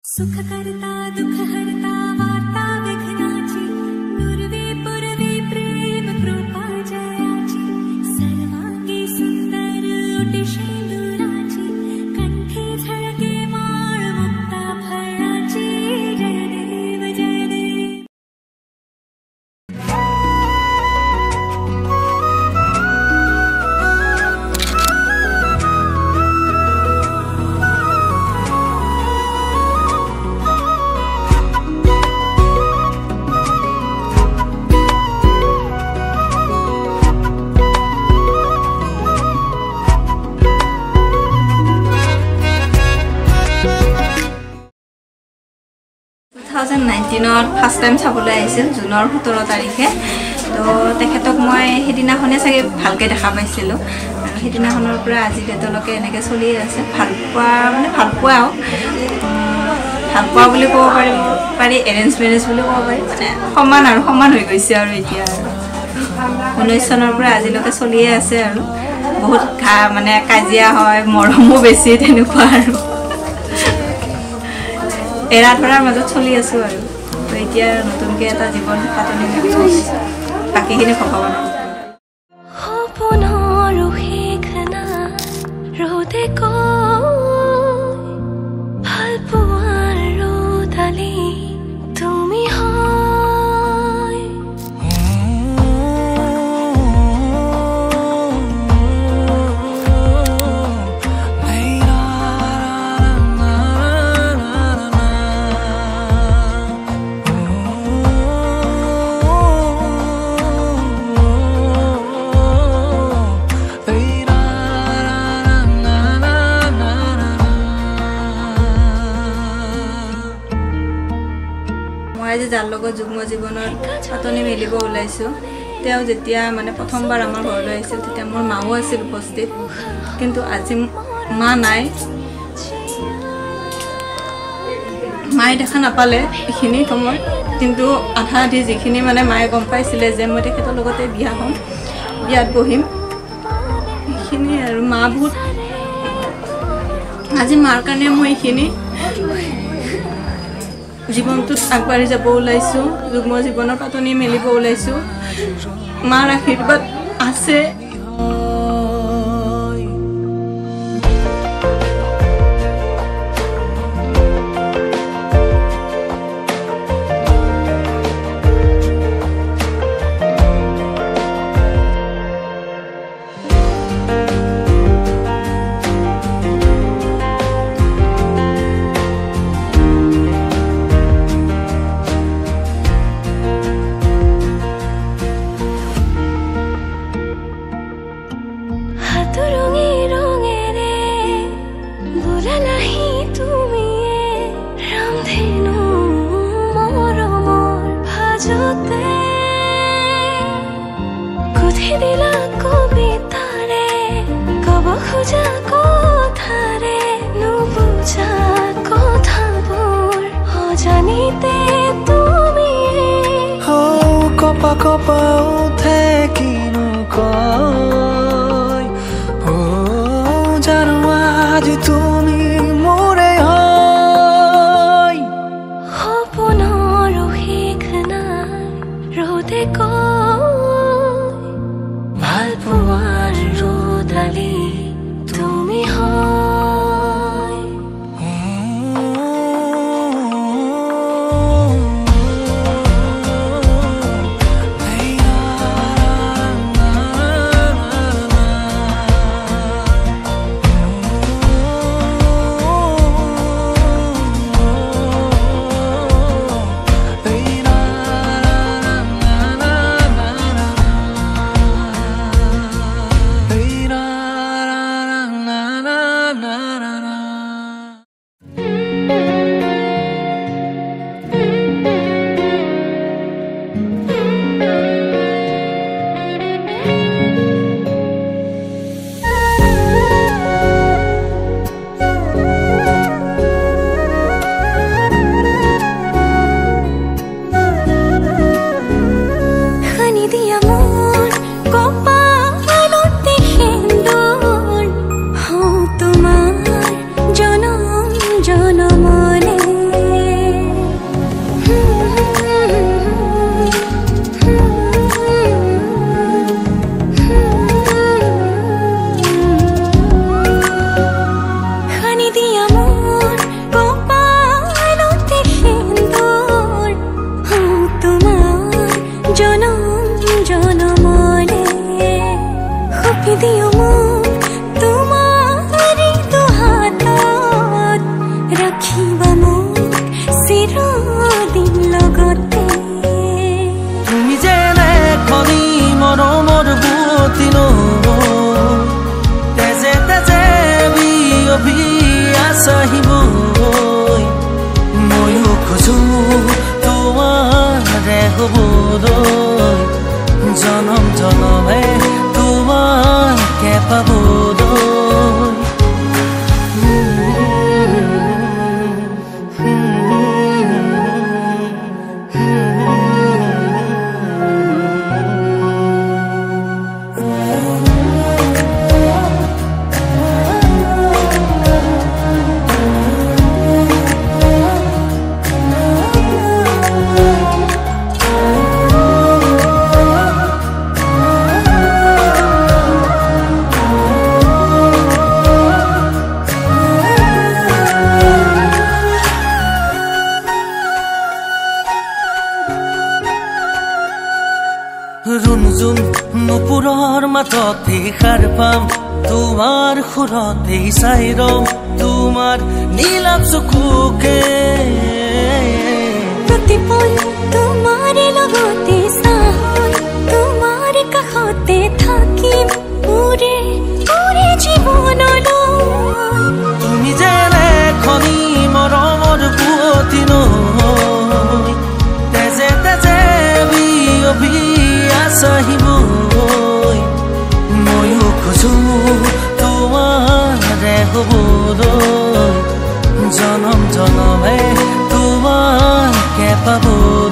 सुख करता दुख हरता वार्ता विघ्नाची नुरवी पुरवी प्रेम कृपा जयाची सर्वांगी सुंदर ओटी शेंदुराची कंठी झळके माळ मुक्ता फळाची जय देव जय देव. ফাৰ্ষ্ট টাইম চাবলৈ আহিছিল জুনৰ 17 তাৰিখে তো তেখেতক মই সেইদিনাখনে চাগে ভালকৈ দেখা পাইছিলোঁ আৰু সেইদিনাখনৰ পৰা আজি ডেটলৈকে এনেকৈ চলি আছে ভাল পোৱা বুলি ক'ব পাৰি এৰেঞ্জ মেৰেজ বুলি ক'ব পাৰি মানে সমান হৈ গৈছে আৰু এতিয়া 19 চনৰ পৰা আজিলৈকে চলিয়ে আছে আৰু বহুত মানে কাজিয়া হয় মৰমো বেছি তেনেকুৱা আৰু এৰা ধৰাৰ মাজত চলি আছোঁ আৰু এতিয়া নতুনকৈ এটা জীৱন পাতনি বাকীখিনি ভগৱানৰ যাৰ লগত যুগ্ম জীৱনৰ পাতনি মেলিব ওলাইছোঁ তেওঁ যেতিয়া মানে প্ৰথমবাৰ আমাৰ ঘৰলৈ আহিছিল তেতিয়া মোৰ মাও আছিল উপস্থিত কিন্তু আজি মা নাই মায়ে দেখা নাপালে এইখিনি সময় কিন্তু আধা আধি যিখিনি মানে মায়ে গম পাইছিলে যে মই তেখেতৰ লগতে বিয়াত বহিম এইখিনি আৰু মা বহুত আজি মাৰ কাৰণে মই এইখিনি জীৱনটোত আগবাঢ়ি যাব ওলাইছোঁ যুগ্ম জীৱনৰ পাতনি মেলিব ওলাইছোঁ মাৰ আশীৰ্বাদ আছে কপা উঠে কিনো কয় জানো আজি তুমি মোৰে হয় সপোনৰ শেষ নাই ৰ'দে কয় ভাল পোৱাৰ ৰ'দালি তুমি হয় Hey চিৰদিন লগতে তুমি যেনে খনি মৰমৰ বুৱতী নৈ তেজে তেজে বিয়পি আছাহিব ময়ো খোজো তোমাৰে হ'বলৈ জনম জনমে তোমাকে পাবলৈ ৰুণজুন নুপুৰৰ মাততে সাৰ পাম তোমাৰ সুৰতে চাই ৰম তোমাৰ নীলাভ চকুকে প্ৰতিপল তোমাৰ লগতে চাই তোমাৰ কাষতে থাকিম মোৰে জীৱনলৈ তুমি যেনে খনি মৰমৰ বুৱতী নৈ তেজে তেজে বিয়পি আছাহিব ময়ো খোজো তোমাৰে হ'বলৈ জনম জনমে তোমাকে পাবলৈ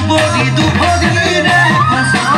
Body, do body,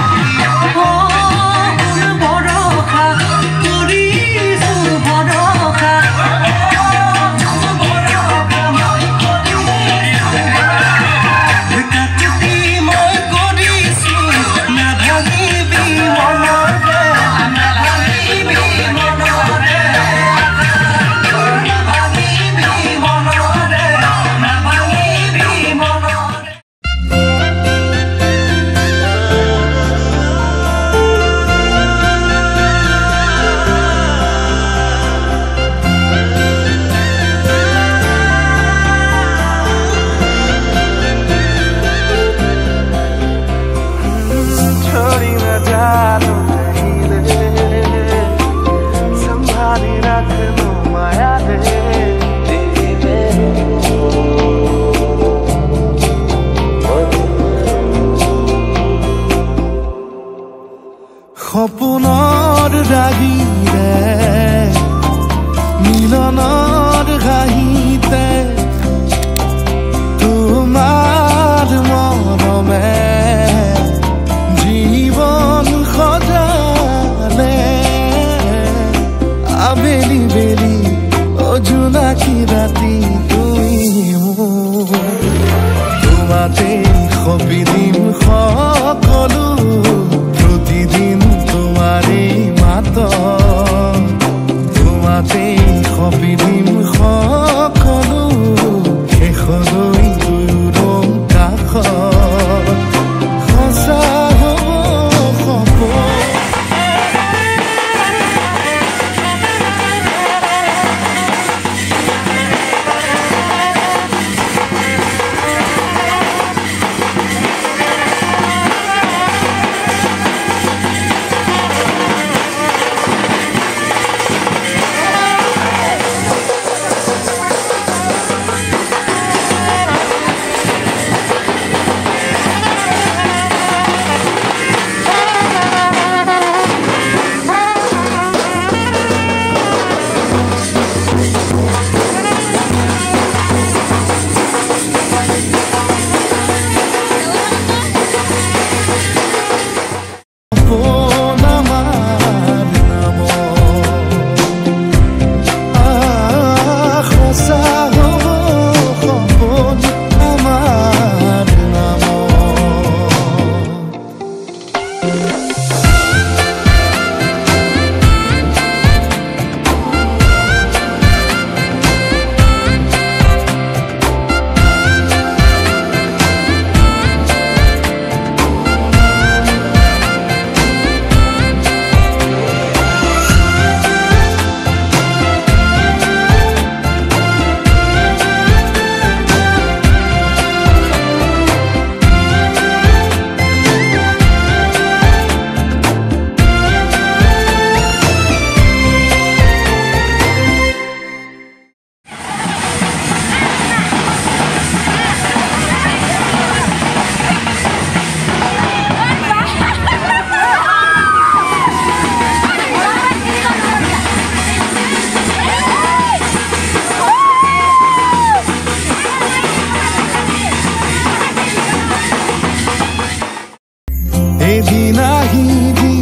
এদিন আহিবি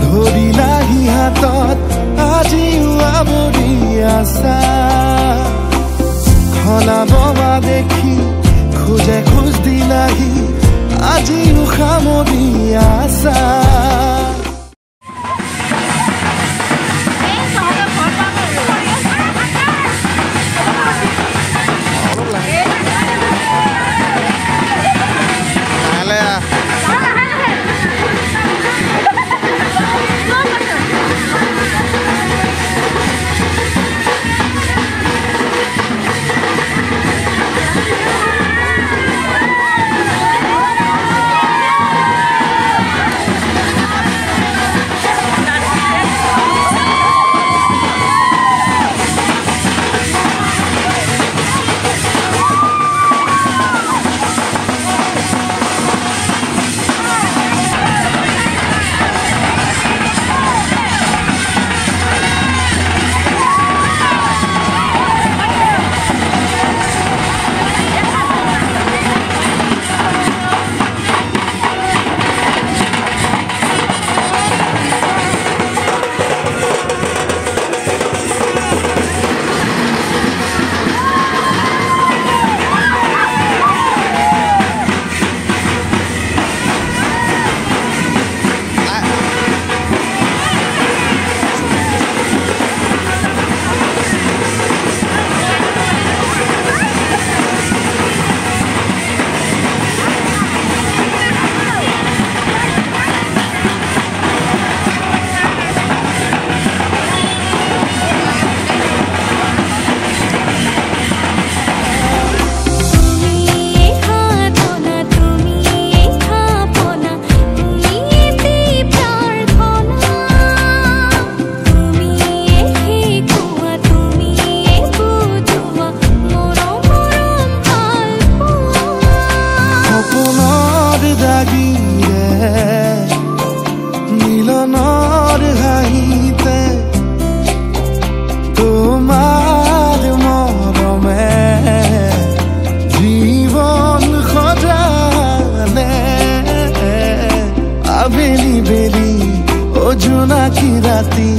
ধৰিলাহি হাতত আজিও আৱৰি আছা খলাব বা দেখি খোজে খোজ দিলাহি আজিও সামৰি আছা মিলনৰ হাঁহিতে তোমাৰ মৰমে জীৱন সজালে আবেলি বেলি অজোনাকি ৰাতি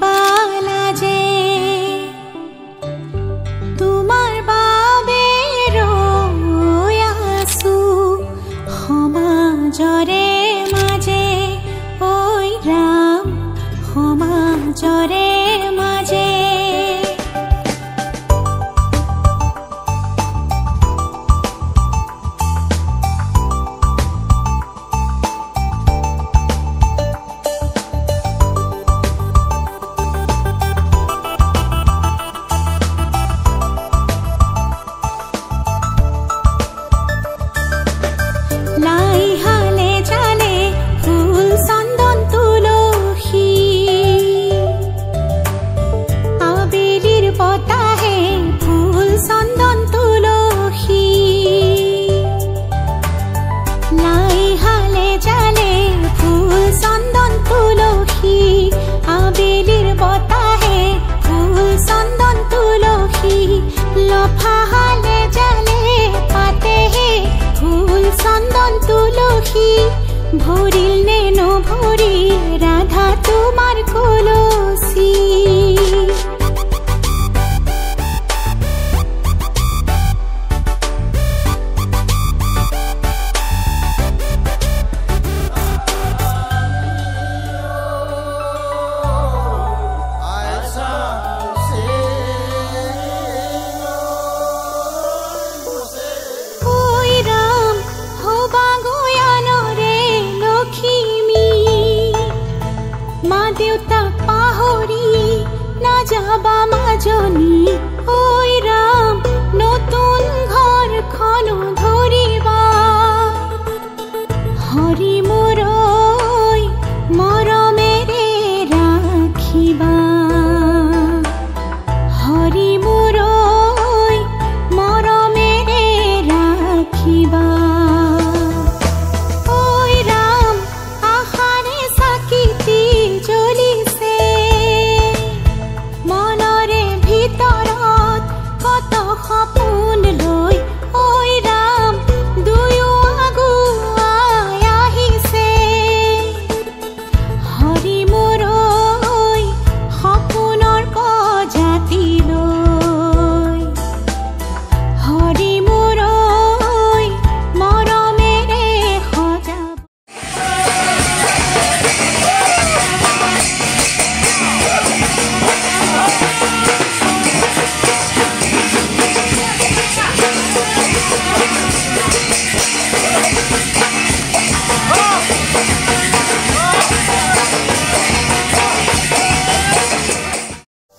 বালা যে তোমাৰ ভৰিল নে নভৰি ৰাধা তোমাৰ কলসি যাবা মাজনী ঐ ৰাম নতুন ঘৰখন ধৰিবা হৰি মোৰ মৰমেৰে ৰাখিবা হৰি মোৰ মৰমেৰে ৰাখিবা ঐ ৰাম আশাৰে চাকিতি জ্বলিছে মনৰে ভিতৰত কত সপোন লৈ ঐ ৰাম দুয়ো আগুৱাই আহিছে হৰি মোৰ সপোনৰ প্ৰজাতি লৈ হৰি মোৰ মৰমেৰে সজাব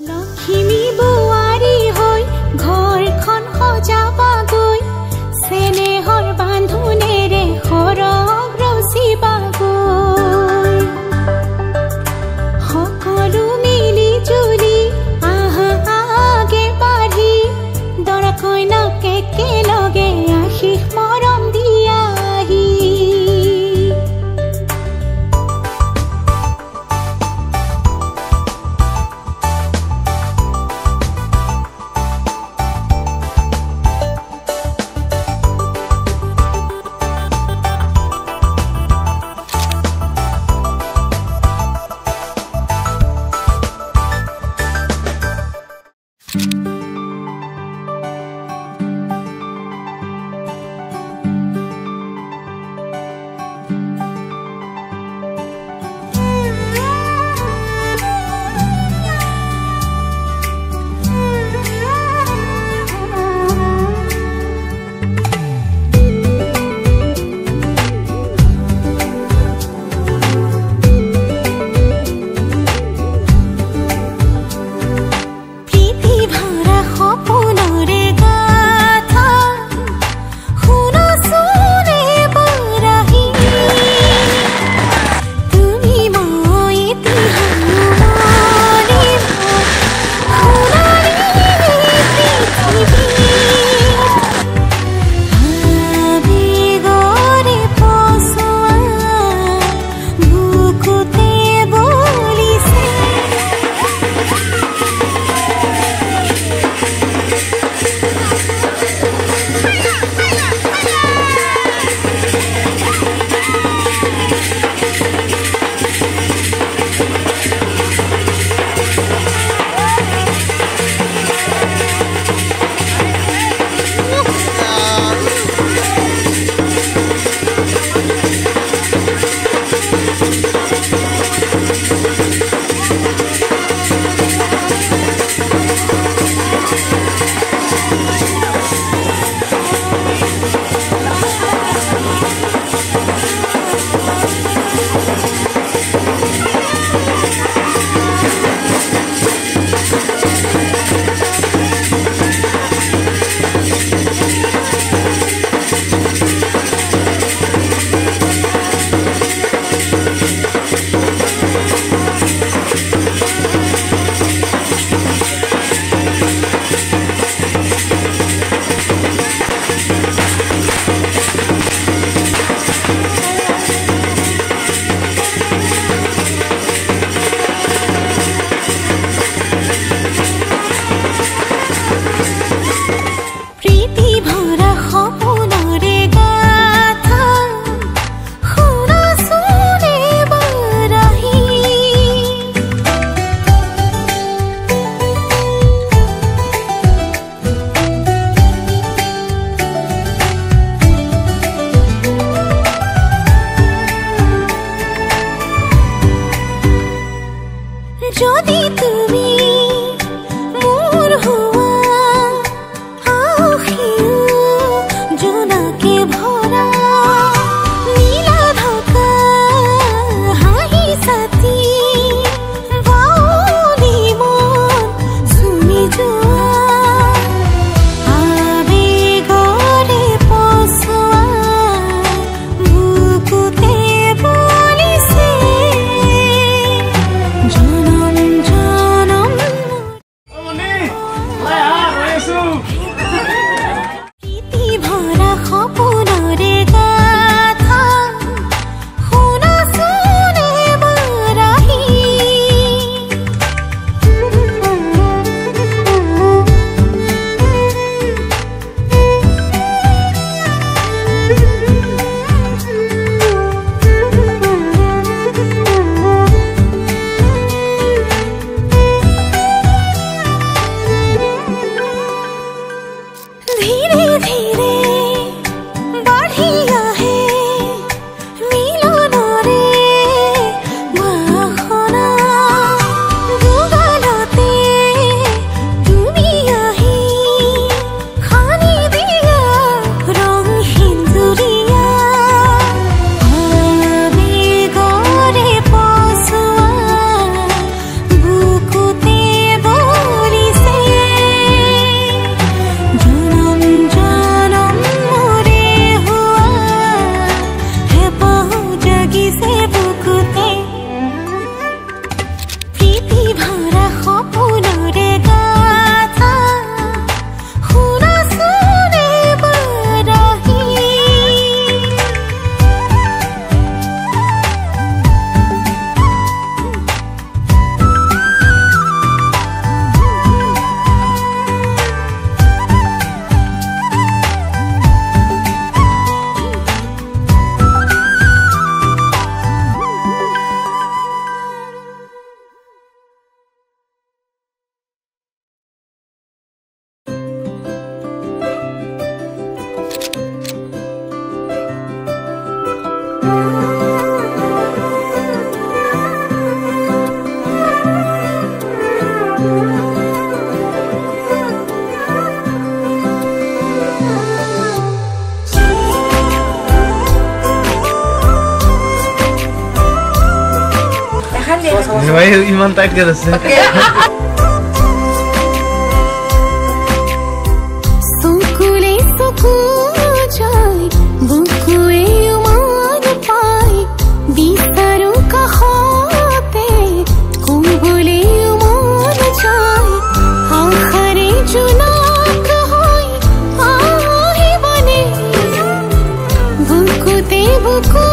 লক্ষ্মী বোৱাৰী হৈ ঘৰখন সজাবাগৈ চেনেহৰ বান্ধোনেৰে সৰগ ৰচিবাগৈ সকলো মিলি জুলি আহা আগে বাঢ়ি দৰা কইনাক একেলগে আশীষ মৰম দিয়াহি ভাই ইমান টাইট কে আছে সুকুলে সুকু যায় বুকুৱে উমান পায় বিস্তাৰো কাষতে কুম্বলে উমান যায় আখাৰে জোনাক হৈ আহিবনে বুকুতে বুকু